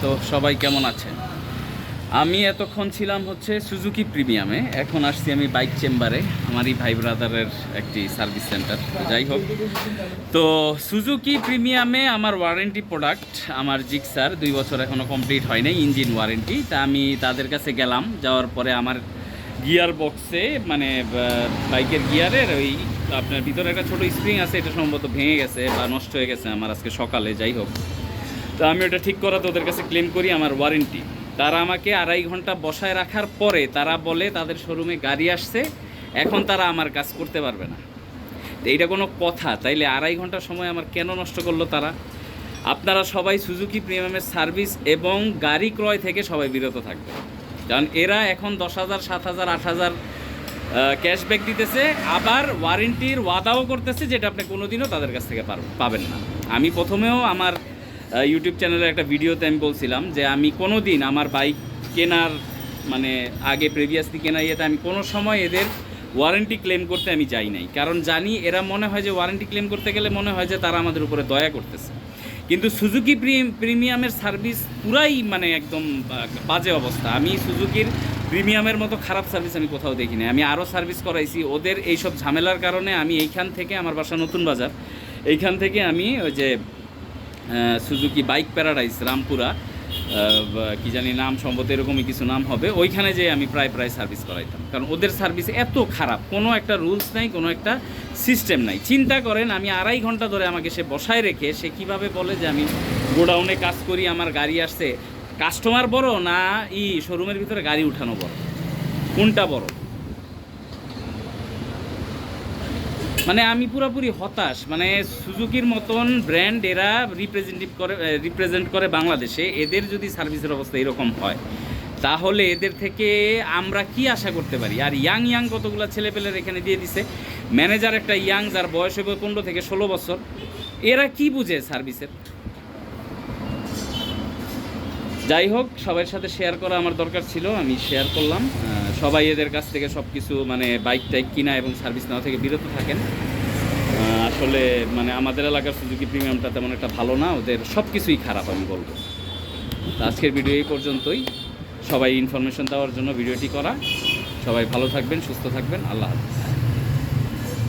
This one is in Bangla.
তো সবাই কেমন আছেন? আমি এতক্ষণ ছিলাম হচ্ছে সুজুকি প্রিমিয়ামে, এখন আসছি আমি বাইক চেম্বারে, আমারই ভাই ব্রাদারের একটি সার্ভিস সেন্টার। তো যাই হোক, তো সুজুকি প্রিমিয়ামে আমার ওয়ারেন্টি প্রোডাক্ট, আমার জিক্সার 2 বছর এখনও কমপ্লিট হয় নাই ইঞ্জিন ওয়ারেন্টি। তা আমি তাদের কাছে গেলাম, যাওয়ার পরে আমার গিয়ার বক্সে মানে বাইকের গিয়ারের ওই আপনার ভিতরে একটা ছোটো স্প্রিং আছে, এটা সম্ভবত ভেঙে গেছে বা নষ্ট হয়ে গেছে আমার আজকে সকালে। যাই হোক, তো আমি ওটা ঠিক করাতে ওদের কাছে ক্লেম করি আমার ওয়ারেন্টি। তারা আমাকে 2.5 ঘন্টা বসায় রাখার পরে তারা বলে তাদের শোরুমে গাড়ি আসছে, এখন তারা আমার কাজ করতে পারবে না। তো এইটা কোনো কথা? তাইলে 2.5 ঘন্টা সময় আমার কেন নষ্ট করলো তারা? আপনারা সবাই সুজুকি প্রিমিয়ামের সার্ভিস এবং গাড়ি ক্রয় থেকে সবাই বিরত থাকবে, কারণ এরা এখন 10,000, 7,000, 8,000 ক্যাশব্যাক দিতেছে, আবার ওয়ারেন্টির ওয়াদাও করতেছে, যেটা আপনি কোনোদিনও তাদের কাছ থেকে পাবেন না। আমি প্রথমেও আমার ইউটিউব চ্যানেলের একটা ভিডিওতে আমি বলছিলাম যে আমি কোনো দিন আমার বাইক কেনার মানে আগে প্রিভিয়াসলি কেনা ইয়েতে আমি কোনো সময় এদের ওয়ারেন্টি ক্লেম করতে আমি যাই নাই, কারণ জানি এরা মনে হয় যে ওয়ারেন্টি ক্লেম করতে গেলে মনে হয় যে তারা আমাদের উপরে দয়া করতেছে। কিন্তু সুজুকি প্রিমিয়ামের সার্ভিস পুরাই মানে একদম বাজে অবস্থা। আমি সুজুকির প্রিমিয়ামের মতো খারাপ সার্ভিস আমি কোথাও দেখিনি। আমি আরও সার্ভিস করাইছি, ওদের এইসব ঝামেলার কারণে আমি এইখান থেকে, আমার বাসা নতুন বাজার, এইখান থেকে আমি ওই যে সুজুকি বাইক প্যারাডাইস রামপুরা কি জানি নাম, সম্ভবত এরকমই কিছু নাম হবে, ওইখানে যে আমি প্রায় সার্ভিস করাইতাম, কারণ ওদের সার্ভিস এত খারাপ, কোনো একটা রুলস নাই, কোনো একটা সিস্টেম নাই। চিন্তা করেন, আমি 2.5 ঘন্টা ধরে আমাকে সে বসায় রেখে সে কিভাবে বলে যে আমি গোডাউনে কাজ করি, আমার গাড়ি আসছে। কাস্টমার বড় না শোরুমের ভিতরে গাড়ি উঠানো বড়? কোনটা বড়? মানে আমি পুরোপুরি হতাশ। মানে সুজুকির মতন ব্র্যান্ড এরা রিপ্রেজেন্ট করে বাংলাদেশে, এদের যদি সার্ভিসের অবস্থা এরকম হয় তাহলে এদের থেকে আমরা কি আশা করতে পারি? আর ইয়াং কতগুলো ছেলেপেলের এখানে দিয়ে দিছে, ম্যানেজার একটা ইয়াং, যার বয়স হবে 15 থেকে 16 বছর। এরা কি বুঝে সার্ভিসের? যাই হোক, সবার সাথে শেয়ার করা আমার দরকার ছিল, আমি শেয়ার করলাম। সবাই এদের কাছ থেকে সব কিছু মানে বাইক টাইক কিনা এবং সার্ভিস নেওয়া থেকে বিরত থাকেন। আসলে মানে আমাদের এলাকার সুজুকি প্রিমিয়ামটা তেমন একটা ভালো না, ওদের সব কিছুই খারাপ আমি বলবো। তো আজকের ভিডিও এই পর্যন্তই। সবাই ইনফরমেশন দেওয়ার জন্য ভিডিওটি করা। সবাই ভালো থাকবেন, সুস্থ থাকবেন, আল্লাহ হাফেজ।